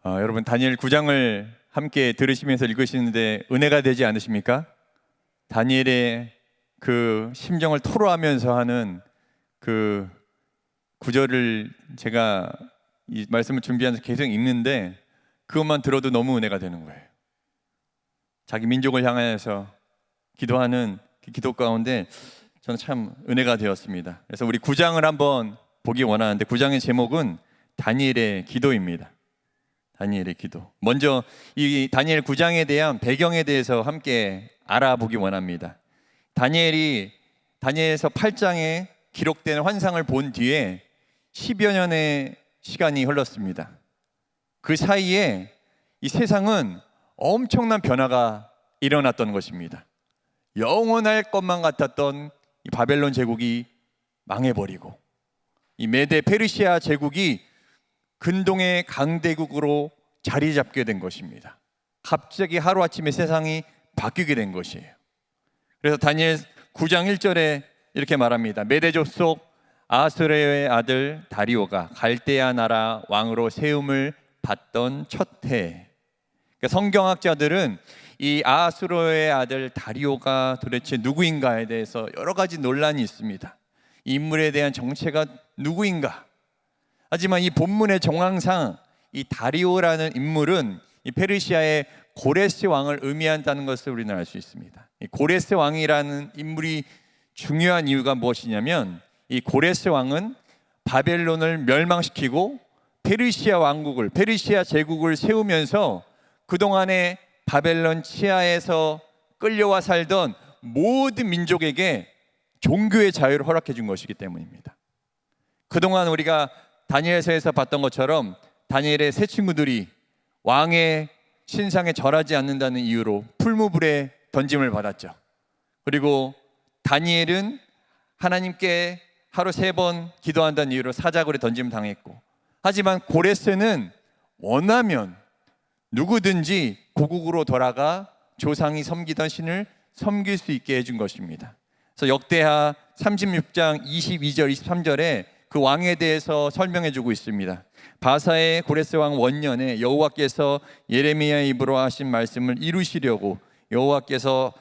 여러분 다니엘 9장을 함께 들으시면서 읽으시는데 은혜가 되지 않으십니까? 다니엘의 그 심정을 토로하면서 하는 그 구절을 제가 이 말씀을 준비하면서 계속 읽는데 그것만 들어도 너무 은혜가 되는 거예요. 자기 민족을 향하여서 기도하는 그 기도 가운데 저는 참 은혜가 되었습니다. 그래서 우리 9장을 한번 보기 원하는데 9장의 제목은 다니엘의 기도입니다. 다니엘의 기도. 먼저 이 다니엘 9장에 대한 배경에 대해서 함께 알아보기 원합니다. 다니엘에서 8장에 기록된 환상을 본 뒤에 10여 년의 시간이 흘렀습니다. 그 사이에 이 세상은 엄청난 변화가 일어났던 것입니다. 영원할 것만 같았던 이 바벨론 제국이 망해버리고 이 메데 페르시아 제국이 근동의 강대국으로 자리 잡게 된 것입니다. 갑자기 하루아침에 세상이 바뀌게 된 것이에요. 그래서 다니엘 9장 1절에 이렇게 말합니다. 메대 족속 아수르의 아들 다리오가 갈대아 나라 왕으로 세움을 받던 첫 해. 그러니까 성경학자들은 이 아수르의 아들 다리오가 도대체 누구인가에 대해서 여러 가지 논란이 있습니다. 이 인물에 대한 정체가 누구인가? 하지만 이 본문의 정황상 이 다리오라는 인물은 이 페르시아의 고레스 왕을 의미한다는 것을 우리는 알 수 있습니다. 이 고레스 왕이라는 인물이 중요한 이유가 무엇이냐면 이 고레스 왕은 바벨론을 멸망시키고 페르시아 제국을 세우면서 그동안에 바벨론 치하에서 끌려와 살던 모든 민족에게 종교의 자유를 허락해 준 것이기 때문입니다. 그동안 우리가 다니엘서에서 봤던 것처럼 다니엘의 세 친구들이 왕의 신상에 절하지 않는다는 이유로 풀무불에 던짐을 받았죠. 그리고 다니엘은 하나님께 하루 3번 기도한다는 이유로 사자굴에 던짐을 당했고, 하지만 고레스는 원하면 누구든지 고국으로 돌아가 조상이 섬기던 신을 섬길 수 있게 해준 것입니다. 그래서 역대하 36장 22절 23절에 그 왕에 대해서 설명해 주고 있습니다. 바사의 고레스 왕 원년에 여호와께서 예레미야의 입으로 하신 말씀을 이루시려고 여호와께서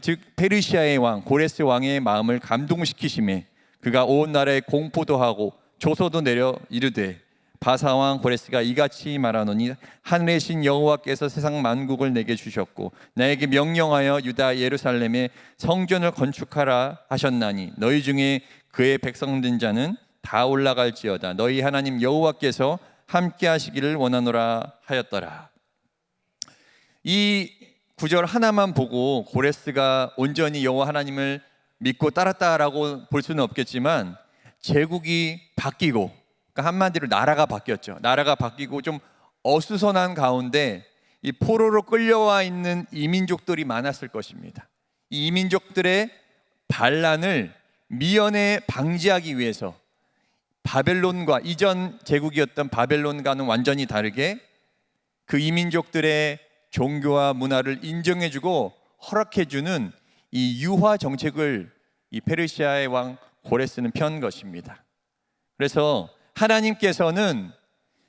즉 페르시아의 왕 고레스 왕의 마음을 감동시키심에 그가 온 나라에 공포도 하고 조소도 내려 이르되 바사 왕 고레스가 이같이 말하노니 하늘의 신 여호와께서 세상 만국을 내게 주셨고 나에게 명령하여 유다 예루살렘에 성전을 건축하라 하셨나니 너희 중에 그의 백성된 자는 다 올라갈지어다. 너희 하나님 여호와께서 함께 하시기를 원하노라 하였더라. 이 구절 하나만 보고 고레스가 온전히 여호와 하나님을 믿고 따랐다라고 볼 수는 없겠지만 제국이 바뀌고, 그러니까 한마디로 나라가 바뀌었죠. 나라가 바뀌고 좀 어수선한 가운데 이 포로로 끌려와 있는 이민족들이 많았을 것입니다. 이 이민족들의 반란을 미연에 방지하기 위해서 바벨론과 이전 제국이었던 바벨론과는 완전히 다르게 그 이민족들의 종교와 문화를 인정해주고 허락해주는 이 유화 정책을 이 페르시아의 왕 고레스는 편 것입니다. 그래서 하나님께서는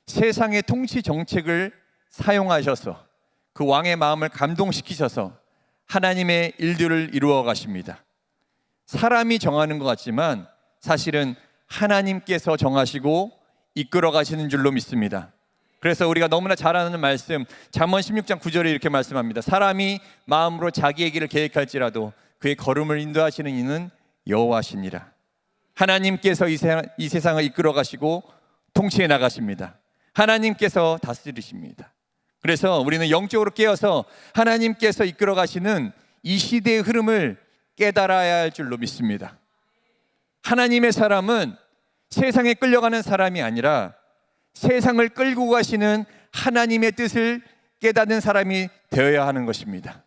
세상의 통치 정책을 사용하셔서 그 왕의 마음을 감동시키셔서 하나님의 일들을 이루어 가십니다. 사람이 정하는 것 같지만 사실은 하나님께서 정하시고 이끌어 가시는 줄로 믿습니다. 그래서 우리가 너무나 잘 아는 말씀 잠언 16장 9절에 이렇게 말씀합니다. 사람이 마음으로 자기의 길을 계획할지라도 그의 걸음을 인도하시는 이는 여호와시니라. 하나님께서 이 세상을 이끌어 가시고 통치해 나가십니다. 하나님께서 다스리십니다. 그래서 우리는 영적으로 깨어서 하나님께서 이끌어 가시는 이 시대의 흐름을 깨달아야 할 줄로 믿습니다. 하나님의 사람은 세상에 끌려가는 사람이 아니라 세상을 끌고 가시는 하나님의 뜻을 깨닫는 사람이 되어야 하는 것입니다.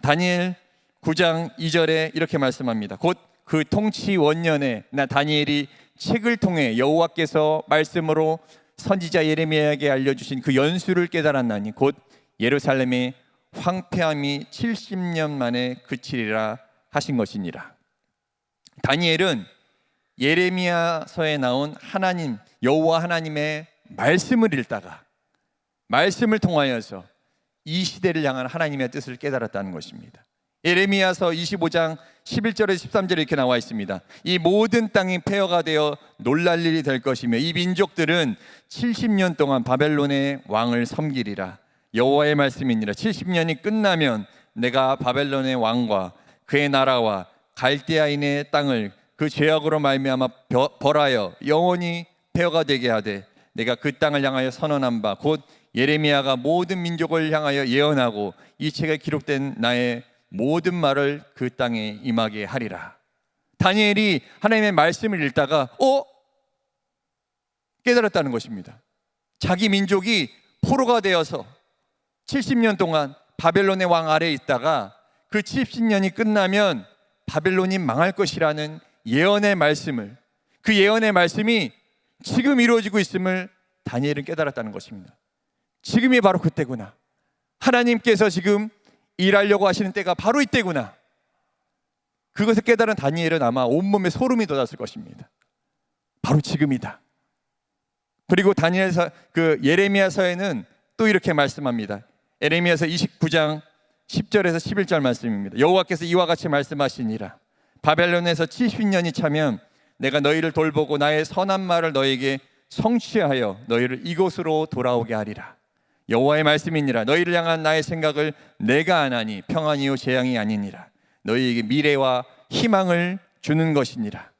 다니엘 9장 2절에 이렇게 말씀합니다. 곧 그 통치 원년에 나 다니엘이 책을 통해 여호와께서 말씀으로 선지자 예레미야에게 알려주신 그 연수를 깨달았나니 곧 예루살렘의 황폐함이 70년 만에 그치리라 하신 것이니라. 다니엘은 예레미야서에 나온 하나님 여호와 하나님의 말씀을 읽다가 말씀을 통하여서 이 시대를 향한 하나님의 뜻을 깨달았다는 것입니다. 예레미야서 25장 11절에 13절에 이렇게 나와 있습니다. 이 모든 땅이 폐허가 되어 놀랄 일이 될 것이며 이 민족들은 70년 동안 바벨론의 왕을 섬기리라. 여호와의 말씀이니라. 70년이 끝나면 내가 바벨론의 왕과 그의 나라와 갈대아인의 땅을 그 죄악으로 말미암아 벌하여 영원히 폐허가 되게 하되 내가 그 땅을 향하여 선언한 바 곧 예레미야가 모든 민족을 향하여 예언하고 이 책에 기록된 나의 모든 말을 그 땅에 임하게 하리라. 다니엘이 하나님의 말씀을 읽다가 깨달았다는 것입니다. 자기 민족이 포로가 되어서 70년 동안 바벨론의 왕 아래에 있다가 그 70년이 끝나면 바벨론이 망할 것이라는 예언의 말씀을, 그 예언의 말씀이 지금 이루어지고 있음을 다니엘은 깨달았다는 것입니다. 지금이 바로 그때구나. 하나님께서 지금 일하려고 하시는 때가 바로 이때구나. 그것을 깨달은 다니엘은 아마 온몸에 소름이 돋았을 것입니다. 바로 지금이다. 그리고 그 예레미야서에는 또 이렇게 말씀합니다. 예레미야서 29장 10절에서 11절 말씀입니다. 여호와께서 이와 같이 말씀하시니라. 바벨론에서 70년이 차면 내가 너희를 돌보고 나의 선한 말을 너희에게 성취하여 너희를 이곳으로 돌아오게 하리라. 여호와의 말씀이니라. 너희를 향한 나의 생각을 내가 아나니 평안이요 재앙이 아니니라. 너희에게 미래와 희망을 주는 것이니라.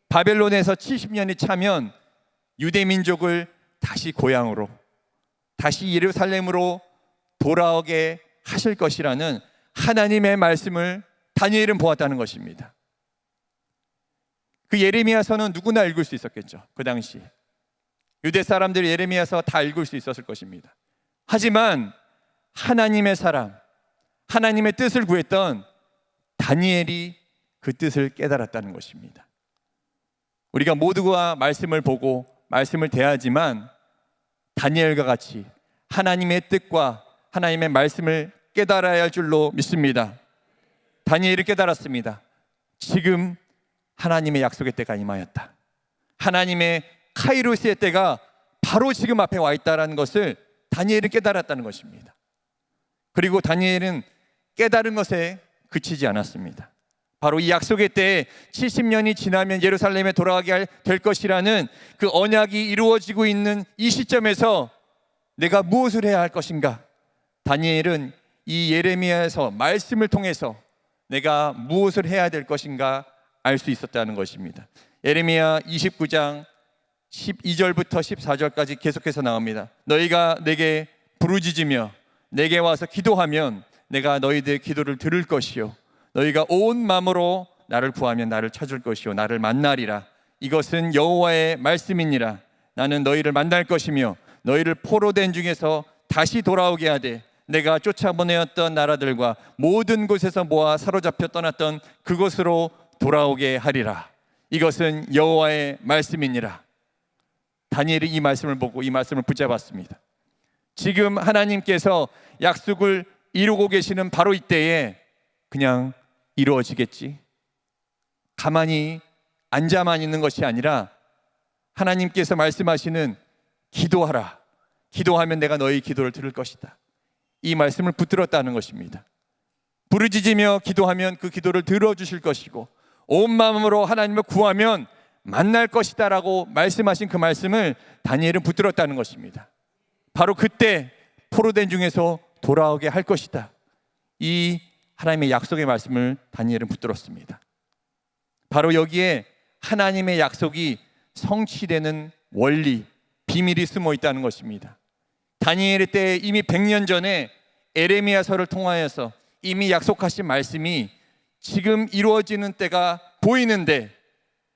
바벨론에서 70년이 차면 유대 민족을 다시 고향으로, 다시 예루살렘으로 돌아오게 하실 것이라는 하나님의 말씀을 다니엘은 보았다는 것입니다. 그 예레미야서는 누구나 읽을 수 있었겠죠. 그 당시 유대 사람들이 예레미야서 다 읽을 수 있었을 것입니다. 하지만 하나님의 사람, 하나님의 뜻을 구했던 다니엘이 그 뜻을 깨달았다는 것입니다. 우리가 모두가 말씀을 보고 말씀을 대하지만 다니엘과 같이 하나님의 뜻과 하나님의 말씀을 깨달아야 할 줄로 믿습니다. 다니엘이 깨달았습니다. 지금 하나님의 약속의 때가 임하였다. 하나님의 카이로스의 때가 바로 지금 앞에 와 있다는 것을 다니엘은 깨달았다는 것입니다. 그리고 다니엘은 깨달은 것에 그치지 않았습니다. 바로 이 약속의 때에 70년이 지나면 예루살렘에 돌아가게 될 것이라는 그 언약이 이루어지고 있는 이 시점에서 내가 무엇을 해야 할 것인가? 다니엘은 이 예레미야에서 말씀을 통해서 내가 무엇을 해야 될 것인가 알 수 있었다는 것입니다. 예레미야 29장 12절부터 14절까지 계속해서 나옵니다. 너희가 내게 부르짖으며 내게 와서 기도하면 내가 너희들의 기도를 들을 것이요 너희가 온 마음으로 나를 구하면 나를 찾을 것이요 나를 만나리라. 이것은 여호와의 말씀이니라. 나는 너희를 만날 것이며 너희를 포로된 중에서 다시 돌아오게 하되 내가 쫓아보내었던 나라들과 모든 곳에서 모아 사로잡혀 떠났던 그곳으로 돌아오게 하리라. 이것은 여호와의 말씀이니라. 다니엘이 이 말씀을 보고 이 말씀을 붙잡았습니다. 지금 하나님께서 약속을 이루고 계시는 바로 이때에 그냥 이루어지겠지, 가만히 앉아만 있는 것이 아니라 하나님께서 말씀하시는 기도하라, 기도하면 내가 너희 기도를 들을 것이다, 이 말씀을 붙들었다는 것입니다. 부르짖으며 기도하면 그 기도를 들어주실 것이고 온 마음으로 하나님을 구하면 만날 것이다 라고 말씀하신 그 말씀을 다니엘은 붙들었다는 것입니다. 바로 그때 포로된 중에서 돌아오게 할 것이다, 이 하나님의 약속의 말씀을 다니엘은 붙들었습니다. 바로 여기에 하나님의 약속이 성취되는 원리, 비밀이 숨어 있다는 것입니다. 다니엘의 때에 이미 100년 전에 에레미야서를 통하여서 이미 약속하신 말씀이 지금 이루어지는 때가 보이는데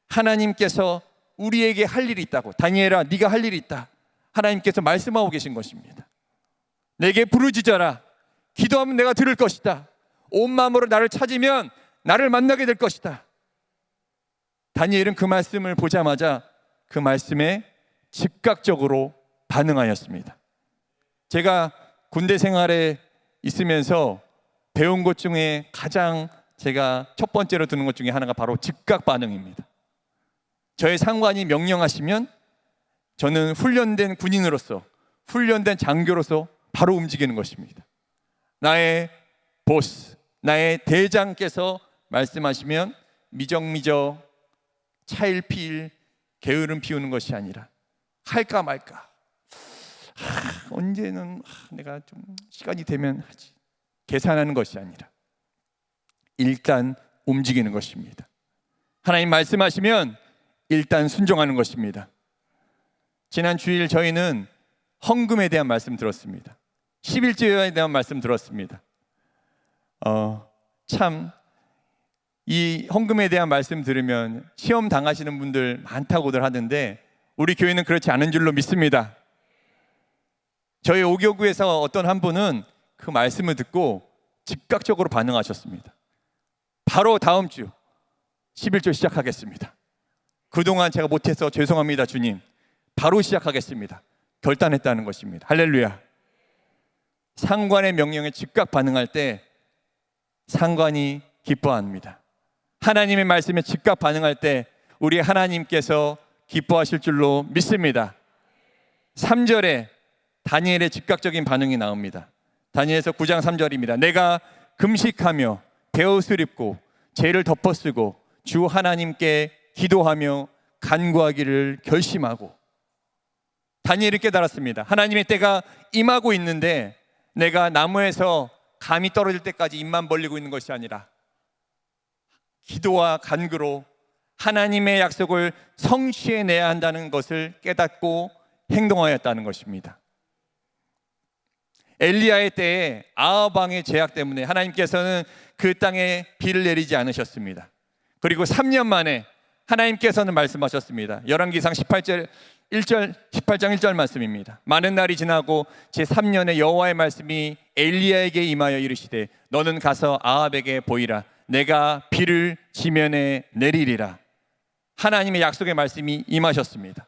하나님께서 우리에게 할 일이 있다고, 다니엘아 네가 할 일이 있다, 하나님께서 말씀하고 계신 것입니다. 내게 부르짖어라, 기도하면 내가 들을 것이다, 온 마음으로 나를 찾으면 나를 만나게 될 것이다. 다니엘은 그 말씀을 보자마자 그 말씀에 즉각적으로 반응하였습니다. 제가 군대 생활에 있으면서 배운 것 중에 가장 제가 첫 번째로 드는 것 중에 하나가 바로 즉각 반응입니다. 저의 상관이 명령하시면 저는 훈련된 군인으로서, 훈련된 장교로서 바로 움직이는 것입니다. 나의 보스, 나의 대장께서 말씀하시면 미적미적 차일피일 게으름 피우는 것이 아니라 할까 말까, 언제는 내가 좀 시간이 되면 하지, 계산하는 것이 아니라 일단 움직이는 것입니다. 하나님 말씀하시면 일단 순종하는 것입니다. 지난 주일 저희는 헌금에 대한 말씀 들었습니다. 11조에 대한 말씀 들었습니다. 참 이 헌금에 대한 말씀 들으면 시험 당하시는 분들 많다고들 하는데 우리 교회는 그렇지 않은 줄로 믿습니다. 저희 오교구에서 어떤 한 분은 그 말씀을 듣고 즉각적으로 반응하셨습니다. 바로 다음 주 11조 시작하겠습니다. 그동안 제가 못해서 죄송합니다 주님, 바로 시작하겠습니다. 결단했다는 것입니다. 할렐루야. 상관의 명령에 즉각 반응할 때 상관이 기뻐합니다. 하나님의 말씀에 즉각 반응할 때 우리 하나님께서 기뻐하실 줄로 믿습니다. 3절에 다니엘의 즉각적인 반응이 나옵니다. 다니엘서 9장 3절입니다. 내가 금식하며 베옷을 입고 죄를 덮어쓰고 주 하나님께 기도하며 간구하기를 결심하고, 다니엘이 깨달았습니다. 하나님의 때가 임하고 있는데 내가 나무에서 감이 떨어질 때까지 입만 벌리고 있는 것이 아니라 기도와 간구로 하나님의 약속을 성취해내야 한다는 것을 깨닫고 행동하였다는 것입니다. 엘리야의 때에 아합 왕의 제약 때문에 하나님께서는 그 땅에 비를 내리지 않으셨습니다. 그리고 3년 만에 하나님께서는 말씀하셨습니다. 열왕기상 18장 1절 말씀입니다. 많은 날이 지나고 제3년에 여호와의 말씀이 엘리야에게 임하여 이르시되 너는 가서 아합에게 보이라. 내가 비를 지면에 내리리라. 하나님의 약속의 말씀이 임하셨습니다.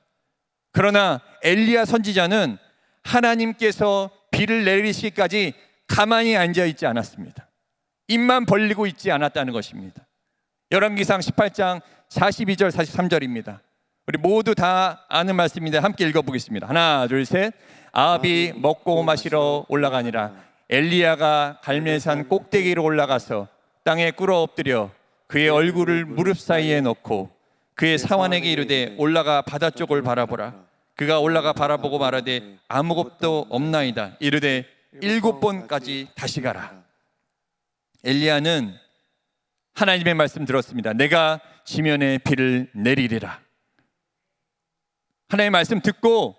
그러나 엘리야 선지자는 하나님께서 비를 내리시기까지 가만히 앉아 있지 않았습니다. 입만 벌리고 있지 않았다는 것입니다. 열왕기상 18장 42절 43절입니다. 우리 모두 다 아는 말씀인데 함께 읽어보겠습니다. 하나 둘 셋. 아합이 먹고 마시러 올라가니라. 엘리야가 갈멜산 꼭대기로 올라가서 땅에 꿇어 엎드려 그의 얼굴을 무릎 사이에 넣고 그의 사환에게 이르되 올라가 바다 쪽을 바라보라. 그가 올라가 바라보고 말하되 아무것도 없나이다. 이르되 7번까지 다시 가라. 엘리야는 하나님의 말씀 들었습니다. 내가 지면에 비를 내리리라. 하나님의 말씀 듣고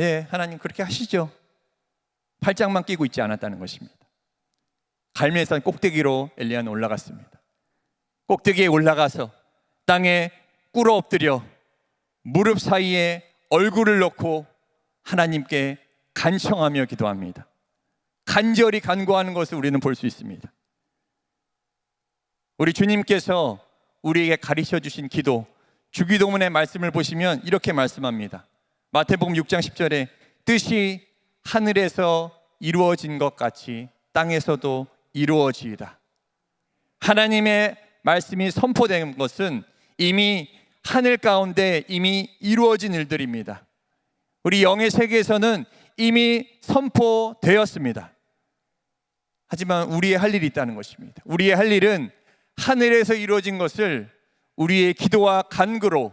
예, 하나님 그렇게 하시죠. 팔짱만 끼고 있지 않았다는 것입니다. 갈멜산 꼭대기로 엘리야는 올라갔습니다. 꼭대기에 올라가서 땅에 꿇어 엎드려 무릎 사이에 얼굴을 넣고 하나님께 간청하며 기도합니다. 간절히 간구하는 것을 우리는 볼 수 있습니다. 우리 주님께서 우리에게 가르쳐 주신 기도, 주기도문의 말씀을 보시면 이렇게 말씀합니다. 마태복음 6장 10절에 뜻이 하늘에서 이루어진 것 같이 땅에서도 이루어지이다. 하나님의 말씀이 선포된 것은 이미 하늘 가운데 이미 이루어진 일들입니다. 우리 영의 세계에서는 이미 선포되었습니다. 하지만 우리의 할 일이 있다는 것입니다. 우리의 할 일은 하늘에서 이루어진 것을 우리의 기도와 간구로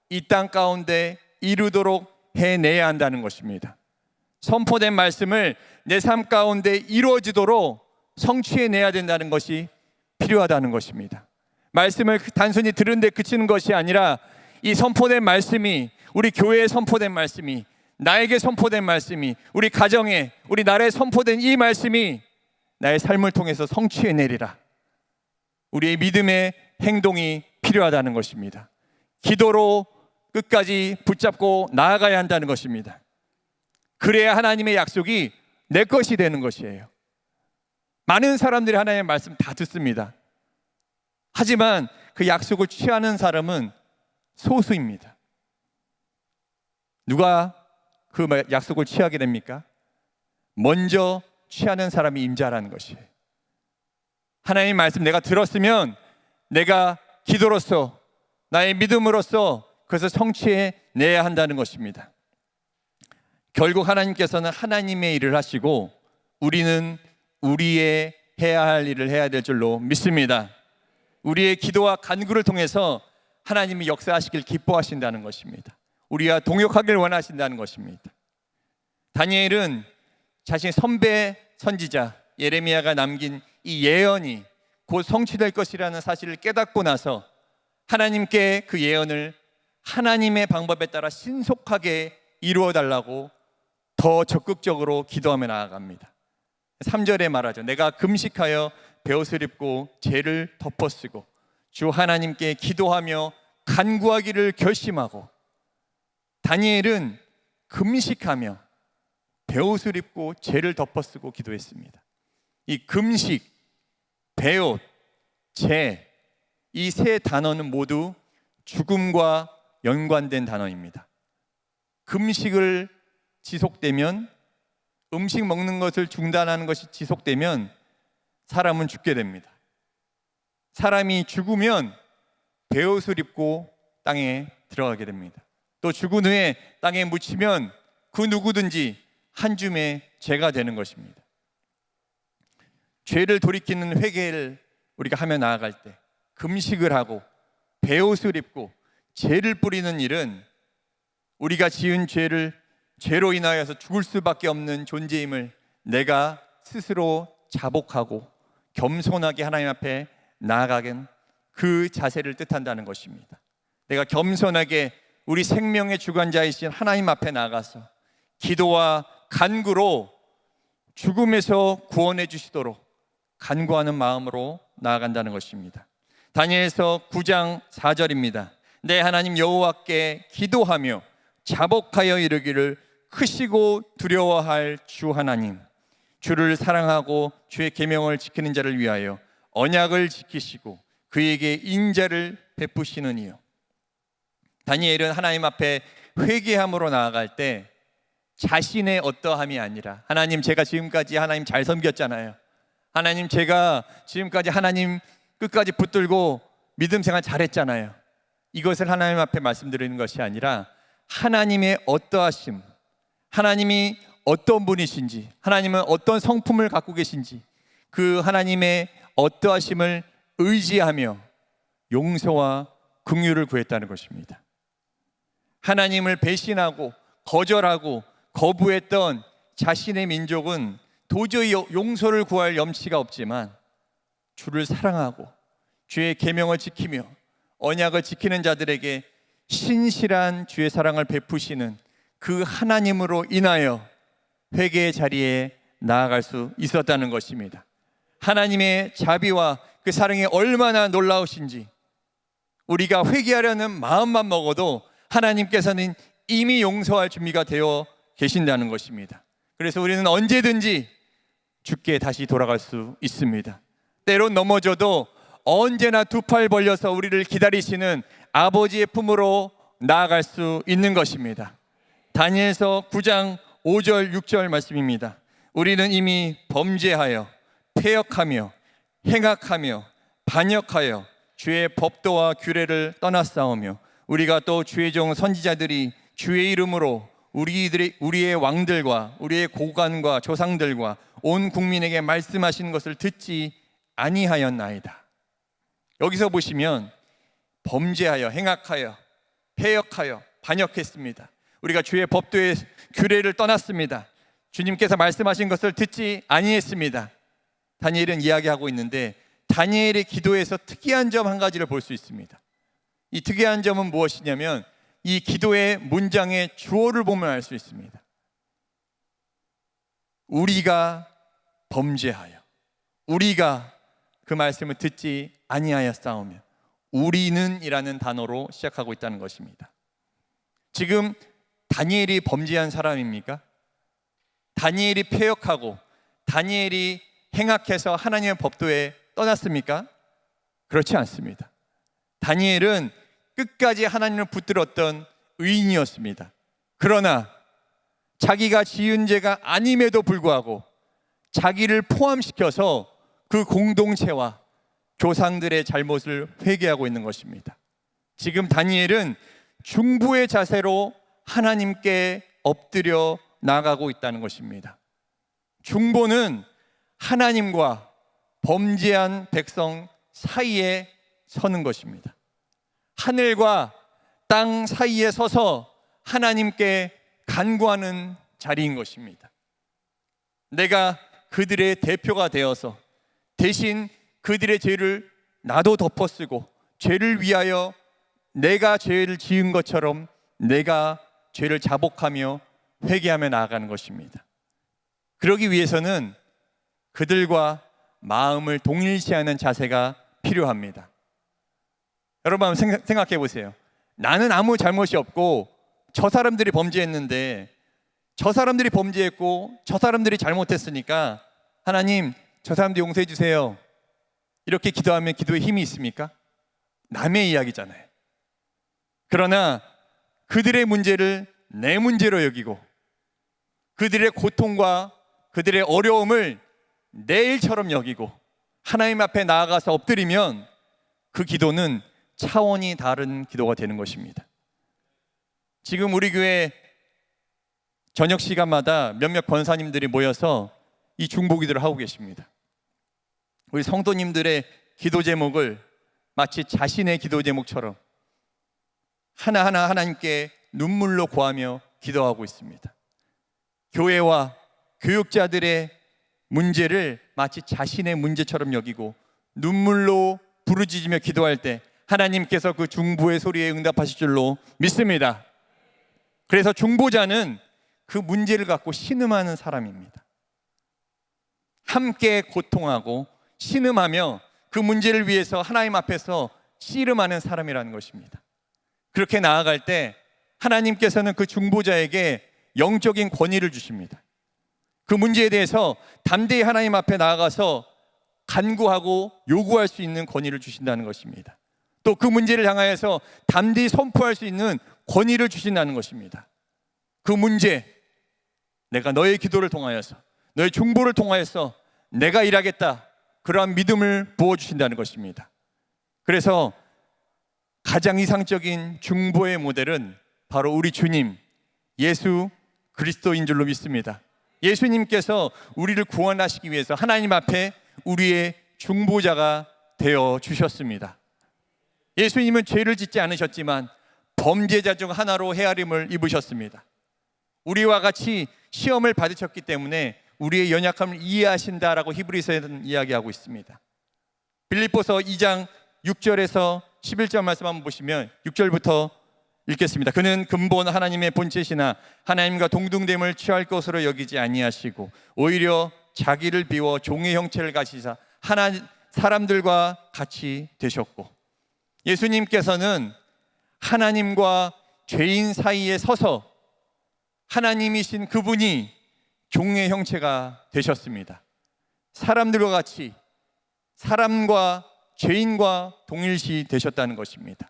이 땅 가운데 이루도록 해내야 한다는 것입니다. 선포된 말씀을 내 삶 가운데 이루어지도록 성취해내야 된다는 것이 필요하다는 것입니다. 말씀을 단순히 들은 데 그치는 것이 아니라 이 선포된 말씀이, 우리 교회에 선포된 말씀이, 나에게 선포된 말씀이, 우리 가정에, 우리 나라에 선포된 이 말씀이 나의 삶을 통해서 성취해내리라. 우리의 믿음의 행동이 필요하다는 것입니다. 기도로 끝까지 붙잡고 나아가야 한다는 것입니다. 그래야 하나님의 약속이 내 것이 되는 것이에요. 많은 사람들이 하나님의 말씀 다 듣습니다. 하지만 그 약속을 취하는 사람은 소수입니다. 누가 그 약속을 취하게 됩니까? 먼저 취하는 사람이 임자라는 것이에요. 하나님의 말씀 내가 들었으면 내가 기도로서 나의 믿음으로써 그것을 성취해 내야 한다는 것입니다. 결국 하나님께서는 하나님의 일을 하시고 우리는 우리의 해야 할 일을 해야 될 줄로 믿습니다. 우리의 기도와 간구를 통해서 하나님이 역사하시길 기뻐하신다는 것입니다. 우리와 동역하길 원하신다는 것입니다. 다니엘은 자신의 선배 선지자 예레미야가 남긴 이 예언이 곧 성취될 것이라는 사실을 깨닫고 나서 하나님께 그 예언을 하나님의 방법에 따라 신속하게 이루어 달라고 더 적극적으로 기도하며 나아갑니다. 3절에 말하죠. 내가 금식하여 베옷을 입고 죄를 덮어쓰고 주 하나님께 기도하며 간구하기를 결심하고, 다니엘은 금식하며 베옷을 입고 죄를 덮어쓰고 기도했습니다. 이 금식, 베옷, 죄, 이 세 단어는 모두 죽음과 연관된 단어입니다. 금식을 지속되면, 음식 먹는 것을 중단하는 것이 지속되면 사람은 죽게 됩니다. 사람이 죽으면 베옷을 입고 땅에 들어가게 됩니다. 또 죽은 후에 땅에 묻히면 그 누구든지 한 줌의 죄가 되는 것입니다. 죄를 돌이키는 회개를 우리가 하며 나아갈 때 금식을 하고 베옷을 입고 죄를 뿌리는 일은 우리가 지은 죄로 인하여서 죽을 수밖에 없는 존재임을 내가 스스로 자복하고 겸손하게 하나님 앞에 나아가는 그 자세를 뜻한다는 것입니다. 내가 겸손하게 우리 생명의 주관자이신 하나님 앞에 나가서 기도와 간구로 죽음에서 구원해 주시도록 간구하는 마음으로 나아간다는 것입니다. 다니엘서 9장 4절입니다. 내 하나님 여호와께 기도하며 자복하여 이르기를 크시고 두려워할 주 하나님, 주를 사랑하고 주의 계명을 지키는 자를 위하여 언약을 지키시고 그에게 인자를 베푸시느니요. 다니엘은 하나님 앞에 회개함으로 나아갈 때 자신의 어떠함이 아니라, 하나님 제가 지금까지 하나님 잘 섬겼잖아요, 하나님 제가 지금까지 하나님 끝까지 붙들고 믿음 생활 잘했잖아요, 이것을 하나님 앞에 말씀드리는 것이 아니라 하나님의 어떠하심, 하나님이 어떤 분이신지, 하나님은 어떤 성품을 갖고 계신지 그 하나님의 어떠하심을 의지하며 용서와 긍휼을 구했다는 것입니다. 하나님을 배신하고 거절하고 거부했던 자신의 민족은 도저히 용서를 구할 염치가 없지만 주를 사랑하고 주의 계명을 지키며 언약을 지키는 자들에게 신실한 주의 사랑을 베푸시는 그 하나님으로 인하여 회개의 자리에 나아갈 수 있었다는 것입니다. 하나님의 자비와 그 사랑이 얼마나 놀라우신지, 우리가 회개하려는 마음만 먹어도 하나님께서는 이미 용서할 준비가 되어 계신다는 것입니다. 그래서 우리는 언제든지 주께 다시 돌아갈 수 있습니다. 때론 넘어져도 언제나 두 팔 벌려서 우리를 기다리시는 아버지의 품으로 나아갈 수 있는 것입니다. 다니엘서 9장 5절 6절 말씀입니다. 우리는 이미 범죄하여 패역하며 행악하며 반역하여 주의 법도와 규례를 떠났사오며, 우리가 또 주의 종 선지자들이 주의 이름으로 우리의 왕들과 우리의 고관과 조상들과 온 국민에게 말씀하신 것을 듣지 아니하였나이다. 여기서 보시면 범죄하여 행악하여 패역하여 반역했습니다. 우리가 주의 법도의 규례를 떠났습니다. 주님께서 말씀하신 것을 듣지 아니했습니다. 다니엘은 이야기하고 있는데, 다니엘의 기도에서 특이한 점 한 가지를 볼 수 있습니다. 이 특이한 점은 무엇이냐면, 이 기도의 문장의 주어를 보면 알 수 있습니다. 우리가 범죄하여, 우리가 그 말씀을 듣지 아니하였사오며, 우리는 이라는 단어로 시작하고 있다는 것입니다. 지금 다니엘이 범죄한 사람입니까? 다니엘이 패역하고 다니엘이 행악해서 하나님의 법도에 떠났습니까? 그렇지 않습니다. 다니엘은 끝까지 하나님을 붙들었던 의인이었습니다. 그러나 자기가 지은 죄가 아님에도 불구하고 자기를 포함시켜서 그 공동체와 조상들의 잘못을 회개하고 있는 것입니다. 지금 다니엘은 중보의 자세로 하나님께 엎드려 나가고 있다는 것입니다. 중보는 하나님과 범죄한 백성 사이에 서는 것입니다. 하늘과 땅 사이에 서서 하나님께 간구하는 자리인 것입니다. 내가 그들의 대표가 되어서 대신 그들의 죄를 나도 덮어쓰고 죄를 위하여 내가 죄를 지은 것처럼 내가 죄를 자복하며 회개하며 나아가는 것입니다. 그러기 위해서는 그들과 마음을 동일시하는 자세가 필요합니다. 여러분 한번 생각해 보세요. 나는 아무 잘못이 없고 저 사람들이 범죄했는데, 저 사람들이 범죄했고 저 사람들이 잘못했으니까 하나님 저 사람들 용서해 주세요, 이렇게 기도하면 기도에 힘이 있습니까? 남의 이야기잖아요. 그러나 그들의 문제를 내 문제로 여기고 그들의 고통과 그들의 어려움을 내 일처럼 여기고 하나님 앞에 나아가서 엎드리면 그 기도는 차원이 다른 기도가 되는 것입니다. 지금 우리 교회 저녁 시간마다 몇몇 권사님들이 모여서 이 중보 기도를 하고 계십니다. 우리 성도님들의 기도 제목을 마치 자신의 기도 제목처럼 하나하나 하나님께 눈물로 고하며 기도하고 있습니다. 교회와 교육자들의 문제를 마치 자신의 문제처럼 여기고 눈물로 부르짖으며 기도할 때 하나님께서 그 중보의 소리에 응답하실 줄로 믿습니다. 그래서 중보자는 그 문제를 갖고 신음하는 사람입니다. 함께 고통하고 신음하며 그 문제를 위해서 하나님 앞에서 씨름하는 사람이라는 것입니다. 그렇게 나아갈 때 하나님께서는 그 중보자에게 영적인 권위를 주십니다. 그 문제에 대해서 담대히 하나님 앞에 나아가서 간구하고 요구할 수 있는 권위를 주신다는 것입니다. 또 그 문제를 향하여서 담대히 선포할 수 있는 권위를 주신다는 것입니다. 그 문제, 내가 너의 기도를 통하여서, 너의 중보를 통하여서 내가 일하겠다, 그러한 믿음을 부어주신다는 것입니다. 그래서 가장 이상적인 중보의 모델은 바로 우리 주님 예수 그리스도인 줄로 믿습니다. 예수님께서 우리를 구원하시기 위해서 하나님 앞에 우리의 중보자가 되어 주셨습니다. 예수님은 죄를 짓지 않으셨지만 범죄자 중 하나로 헤아림을 입으셨습니다. 우리와 같이 시험을 받으셨기 때문에 우리의 연약함을 이해하신다라고 히브리서에는 이야기하고 있습니다. 빌립보서 2장 6절에서 11절 말씀 한번 보시면 6절부터 읽겠습니다. 그는 근본 하나님의 본체시나 하나님과 동등됨을 취할 것으로 여기지 아니하시고 오히려 자기를 비워 종의 형체를 가지사 사람들과 같이 되셨고, 예수님께서는 하나님과 죄인 사이에 서서 하나님이신 그분이 종의 형체가 되셨습니다. 사람들과 같이 사람과 죄인과 동일시 되셨다는 것입니다.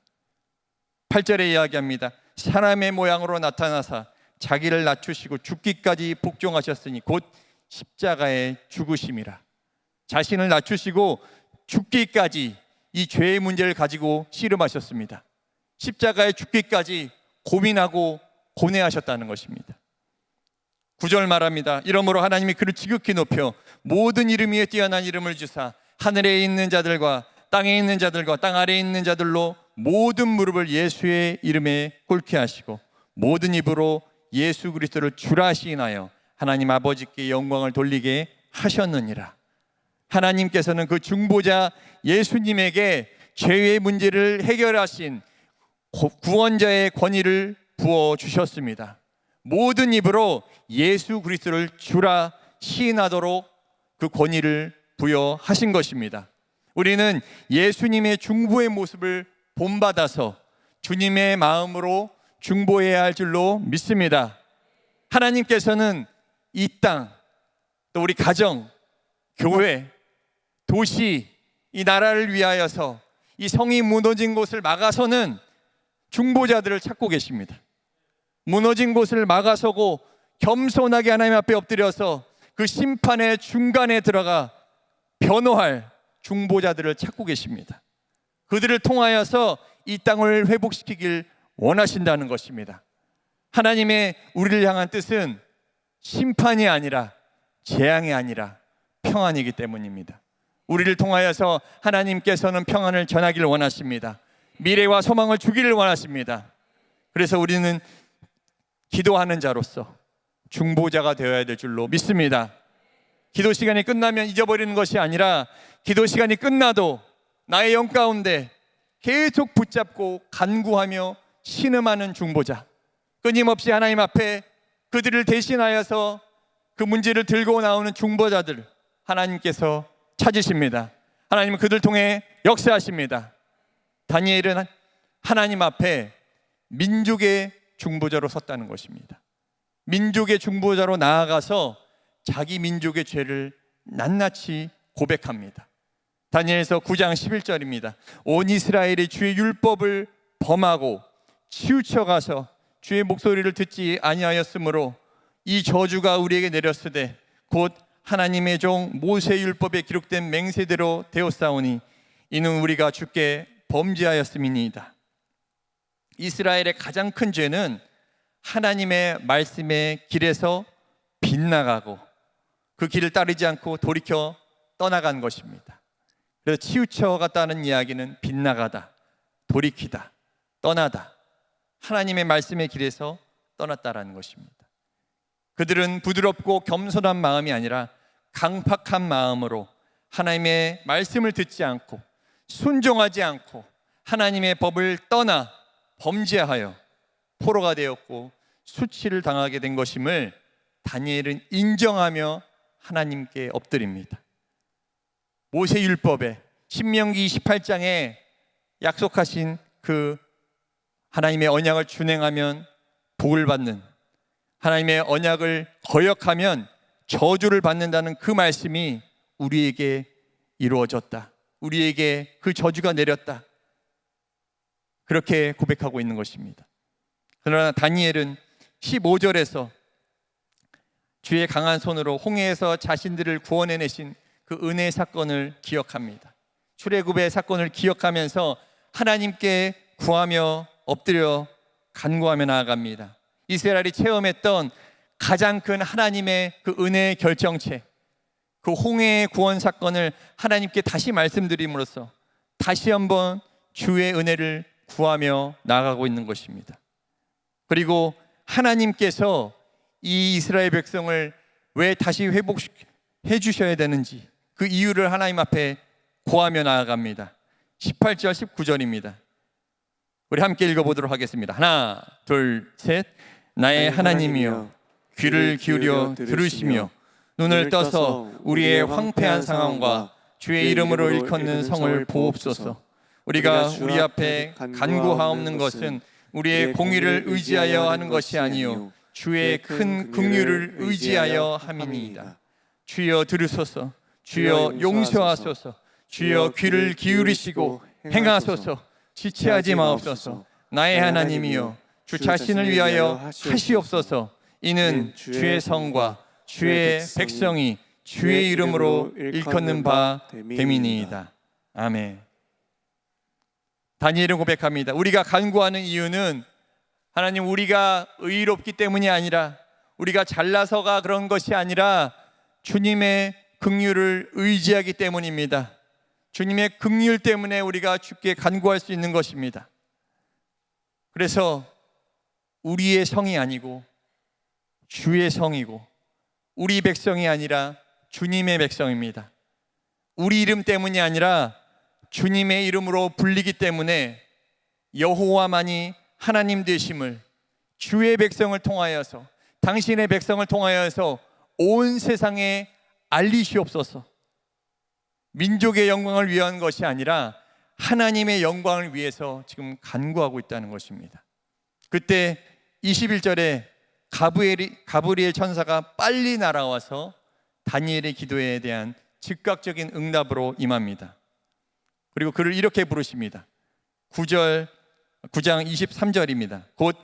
8절에 이야기합니다. 사람의 모양으로 나타나사 자기를 낮추시고 죽기까지 복종하셨으니 곧 십자가에 죽으심이라. 자신을 낮추시고 죽기까지 이 죄의 문제를 가지고 씨름하셨습니다. 십자가에 죽기까지 고민하고 고뇌하셨다는 것입니다. 9절 말합니다. 이러므로 하나님이 그를 지극히 높여 모든 이름 위에 뛰어난 이름을 주사 하늘에 있는 자들과 땅에 있는 자들과 땅 아래에 있는 자들로 모든 무릎을 예수의 이름에 꿇게 하시고 모든 입으로 예수 그리스도를 주라 시인하여 하나님 아버지께 영광을 돌리게 하셨느니라. 하나님께서는 그 중보자 예수님에게 죄의 문제를 해결하신 구원자의 권위를 부어주셨습니다. 모든 입으로 예수 그리스도를 주라 시인하도록 그 권위를 부여하신 것입니다. 우리는 예수님의 중보의 모습을 본받아서 주님의 마음으로 중보해야 할 줄로 믿습니다. 하나님께서는 이 땅, 또 우리 가정, 교회, 도시, 이 나라를 위하여서 이 성이 무너진 곳을 막아서는 중보자들을 찾고 계십니다. 무너진 곳을 막아서고 겸손하게 하나님 앞에 엎드려서 그 심판의 중간에 들어가 변호할 중보자들을 찾고 계십니다. 그들을 통하여서 이 땅을 회복시키길 원하신다는 것입니다. 하나님의 우리를 향한 뜻은 심판이 아니라 재앙이 아니라 평안이기 때문입니다. 우리를 통하여서 하나님께서는 평안을 전하기를 원하십니다. 미래와 소망을 주기를 원하십니다. 그래서 우리는 기도하는 자로서 중보자가 되어야 될 줄로 믿습니다. 기도 시간이 끝나면 잊어버리는 것이 아니라 기도 시간이 끝나도 나의 영 가운데 계속 붙잡고 간구하며 신음하는 중보자, 끊임없이 하나님 앞에 그들을 대신하여서 그 문제를 들고 나오는 중보자들 하나님께서 찾으십니다. 하나님은 그들 통해 역사하십니다. 다니엘은 하나님 앞에 민족의 중보자로 섰다는 것입니다. 민족의 중보자로 나아가서 자기 민족의 죄를 낱낱이 고백합니다. 다니엘서 9장 11절입니다. 온 이스라엘이 주의 율법을 범하고 치우쳐가서 주의 목소리를 듣지 아니하였으므로 이 저주가 우리에게 내렸으되 곧 하나님의 종 모세의 율법에 기록된 맹세대로 되었사오니 이는 우리가 주께 범죄하였음이니이다. 이스라엘의 가장 큰 죄는 하나님의 말씀의 길에서 빗나가고 그 길을 따르지 않고 돌이켜 떠나간 것입니다. 그래서 치우쳐갔다는 이야기는 빗나가다, 돌이키다, 떠나다, 하나님의 말씀의 길에서 떠났다라는 것입니다. 그들은 부드럽고 겸손한 마음이 아니라 강팍한 마음으로 하나님의 말씀을 듣지 않고 순종하지 않고 하나님의 법을 떠나 범죄하여 포로가 되었고 수치를 당하게 된 것임을 다니엘은 인정하며 하나님께 엎드립니다. 모세율법에 신명기 28장에 약속하신 그 하나님의 언약을 준행하면 복을 받는, 하나님의 언약을 거역하면 저주를 받는다는 그 말씀이 우리에게 이루어졌다. 우리에게 그 저주가 내렸다. 그렇게 고백하고 있는 것입니다. 그러나 다니엘은 15절에서 주의 강한 손으로 홍해에서 자신들을 구원해내신 그 은혜의 사건을 기억합니다. 출애굽의 사건을 기억하면서 하나님께 구하며 엎드려 간구하며 나아갑니다. 이스라엘이 체험했던 가장 큰 하나님의 그 은혜의 결정체, 그 홍해의 구원 사건을 하나님께 다시 말씀드림으로써 다시 한번 주의 은혜를 구하며 나아가고 있는 것입니다. 그리고 하나님께서 이 이스라엘 백성을 왜 다시 회복해 주셔야 되는지 그 이유를 하나님 앞에 구하며 나아갑니다. 18절 19절입니다. 우리 함께 읽어보도록 하겠습니다. 하나 둘 셋. 나의 하나님이여 귀를 기울여 들으시며 눈을 떠서 우리의 황폐한 상황과 주의 이름으로 일컫는 성을 보옵소서. 우리가 우리 앞에 간구하옵는 것은 우리의 공의를 의지하여 하는 것이 아니요 주의 큰 긍휼을 의지하여 함이니이다. 주여 들으소서. 주여 용서하소서. 주여 귀를 기울이시고 행하소서. 지체하지 마옵소서. 나의 하나님이여 주 자신을 위하여 하시옵소서. 이는 주의 성과 주의 백성이 주의 이름으로 일컫는 바 됨이니이다. 아멘. 다니엘은 고백합니다. 우리가 간구하는 이유는 하나님, 우리가 의롭기 때문이 아니라, 우리가 잘나서가 그런 것이 아니라 주님의 긍휼을 의지하기 때문입니다. 주님의 긍휼 때문에 우리가 주께 간구할 수 있는 것입니다. 그래서 우리의 성이 아니고 주의 성이고, 우리 백성이 아니라 주님의 백성입니다. 우리 이름 때문이 아니라 주님의 이름으로 불리기 때문에 여호와만이 하나님 되심을 주의 백성을 통하여서, 당신의 백성을 통하여서 온 세상에 알리시옵소서. 민족의 영광을 위한 것이 아니라 하나님의 영광을 위해서 지금 간구하고 있다는 것입니다. 그때 21절에 가브리엘 천사가 빨리 날아와서 다니엘의 기도에 대한 즉각적인 응답으로 임합니다. 그리고 그를 이렇게 부르십니다. 9장 23절입니다. 곧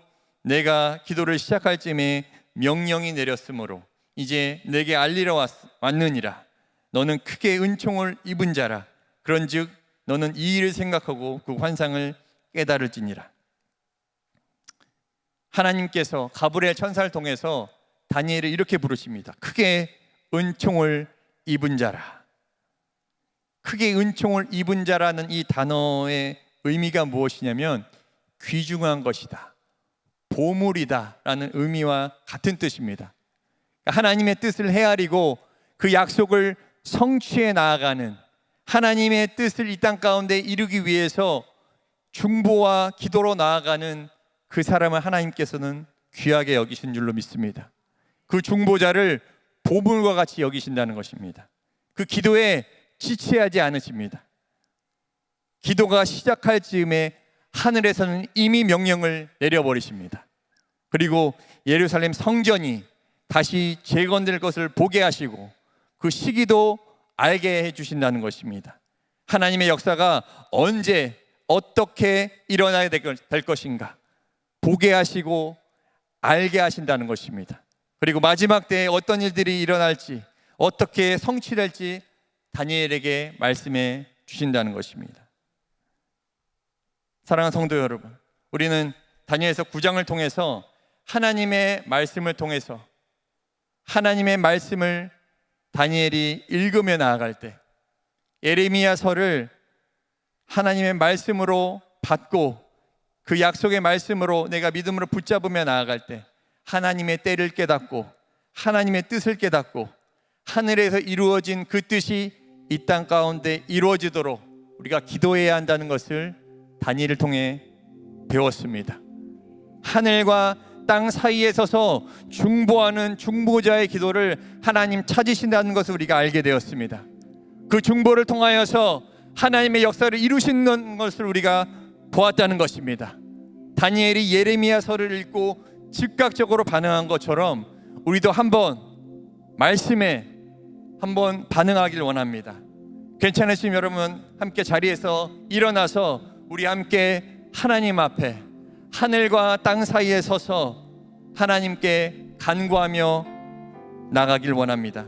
내가 기도를 시작할 쯤에 명령이 내렸으므로 이제 내게 알리러 왔느니라. 너는 크게 은총을 입은 자라. 그런즉 너는 이 일을 생각하고 그 환상을 깨달을지니라. 하나님께서 가브리엘 천사를 통해서 다니엘을 이렇게 부르십니다. 크게 은총을 입은 자라. 크게 은총을 입은 자라는 이 단어의 의미가 무엇이냐면 귀중한 것이다, 보물이다 라는 의미와 같은 뜻입니다. 하나님의 뜻을 헤아리고 그 약속을 성취해 나아가는, 하나님의 뜻을 이 땅 가운데 이루기 위해서 중보와 기도로 나아가는 그 사람을 하나님께서는 귀하게 여기신 줄로 믿습니다. 그 중보자를 보물과 같이 여기신다는 것입니다. 그 기도에 지체하지 않으십니다. 기도가 시작할 즈음에 하늘에서는 이미 명령을 내려버리십니다. 그리고 예루살렘 성전이 다시 재건될 것을 보게 하시고 그 시기도 알게 해주신다는 것입니다. 하나님의 역사가 언제 어떻게 일어나야 될 것인가 보게 하시고 알게 하신다는 것입니다. 그리고 마지막 때에 어떤 일들이 일어날지, 어떻게 성취될지 다니엘에게 말씀해 주신다는 것입니다. 사랑하는 성도 여러분, 우리는 다니엘서 9장을 통해서 하나님의 말씀을 통해서 하나님의 말씀을 다니엘이 읽으며 나아갈 때, 예레미야서를 하나님의 말씀으로 받고 그 약속의 말씀으로 내가 믿음으로 붙잡으며 나아갈 때 하나님의 때를 깨닫고 하나님의 뜻을 깨닫고 하늘에서 이루어진 그 뜻이 이 땅 가운데 이루어지도록 우리가 기도해야 한다는 것을 다니엘을 통해 배웠습니다. 하늘과 땅 사이에 서서 중보하는 중보자의 기도를 하나님 찾으신다는 것을 우리가 알게 되었습니다. 그 중보를 통하여서 하나님의 역사를 이루시는 것을 우리가 보았다는 것입니다. 다니엘이 예레미야서를 읽고 즉각적으로 반응한 것처럼 우리도 한번 말씀에 한번 반응하길 원합니다. 괜찮으시면 여러분 함께 자리에서 일어나서 우리 함께 하나님 앞에 하늘과 땅 사이에 서서 하나님께 간구하며 나가길 원합니다.